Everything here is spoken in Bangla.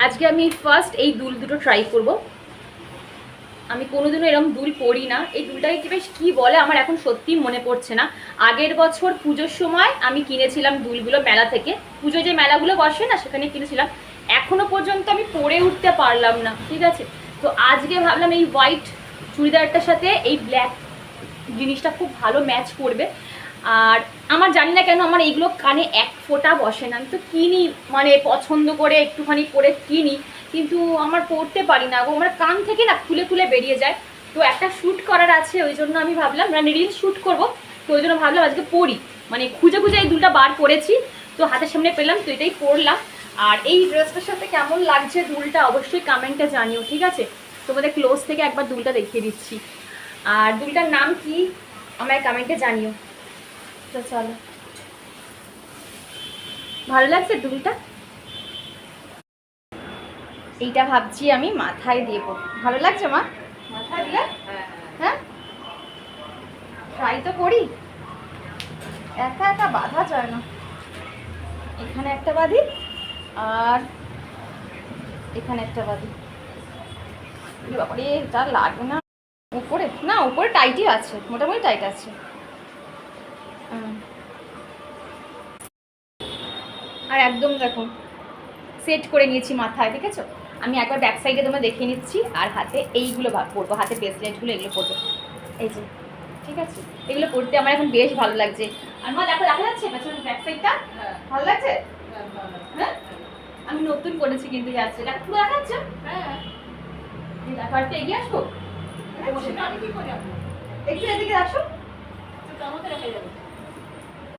আজকে আমি ফার্স্ট এই দুল দুটো ট্রাই করব। আমি কোনোদিনও এরকম দুল পরি না। এই দুলটাকে কি বেশ কী বলে আমার এখন সত্যিই মনে পড়ছে না। আগের বছর পুজোর সময় আমি কিনেছিলাম দুলগুলো মেলা থেকে, পুজো যে মেলাগুলো বসে না সেখানে কিনেছিলাম। এখনো পর্যন্ত আমি পরে উঠতে পারলাম না, ঠিক আছে। তো আজকে ভাবলাম এই হোয়াইট চুড়িদারটার সাথে এই ব্ল্যাক জিনিসটা খুব ভালো ম্যাচ করবে। আর আমার জানি না কেন আমার এইগুলো কানে এক ফোঁটা বসে না। আমি তো কিনি মানে পছন্দ করে একটুখানি করে কিনি, কিন্তু আমার পড়তে পারি না গো, আমার কান থেকে না খুলে খুলে বেরিয়ে যায়। তো একটা শ্যুট করার আছে, ওই জন্য আমি ভাবলাম মানে রিলস শ্যুট করবো, তো ওই জন্য ভাবলাম আজকে পরি, মানে খুঁজে খুঁজে এই দুলটা বার করেছি, তো হাতের সামনে পেলাম, তো এটাই পরলাম। আর এই ড্রেসটার সাথে কেমন লাগছে দুলটা অবশ্যই কমেন্টে জানিও, ঠিক আছে। তোমাদের ক্লোজ থেকে একবার দুলটা দেখিয়ে দিচ্ছি। আর দুলটার নাম কি আমায় কমেন্টে জানিও। তো চলো, ভালো লাগছে দুলটা? এইটা ভাবছি আমি মাথায় দিয়ে পড়ব। ভালো লাগছে মা মাথায় দিলে? হ্যাঁ, ট্রাই তো করি। একা একা বাঁধা যায় না, এখানে একটা বাঁধি আর এখানে একটা বাঁধি। বাবারে যা লাগবে না। উপরে না, উপরে টাইটই আছে, মোটামুটি টাইট আছে। আর একদম দেখো সেট করে নিয়েছি মাথায়, ঠিক আছে। আমি একবার ব্যাক সাইডে তোমরা দেখিয়ে নিচ্ছি। আর হাতে এইগুলো পরবো, হাতে ব্রেসলেটগুলো এগুলো পরবো, এই যে, ঠিক আছে। এগুলো পরতে আমার এখন বেশ ভালো লাগছে। আর মা দেখো, দেখা যাচ্ছে পেছনের ব্যাক সাইডটা ভালো লাগছে? হ্যাঁ, আমি নতুন করেছি কিন্তু যাচ্ছে, দেখো পুরো দেখা যাচ্ছে। হ্যাঁ, দেখো আর একটু এগিয়ে আসবো, একটু এদিকে আসো, আমাকে দেখা যাবে।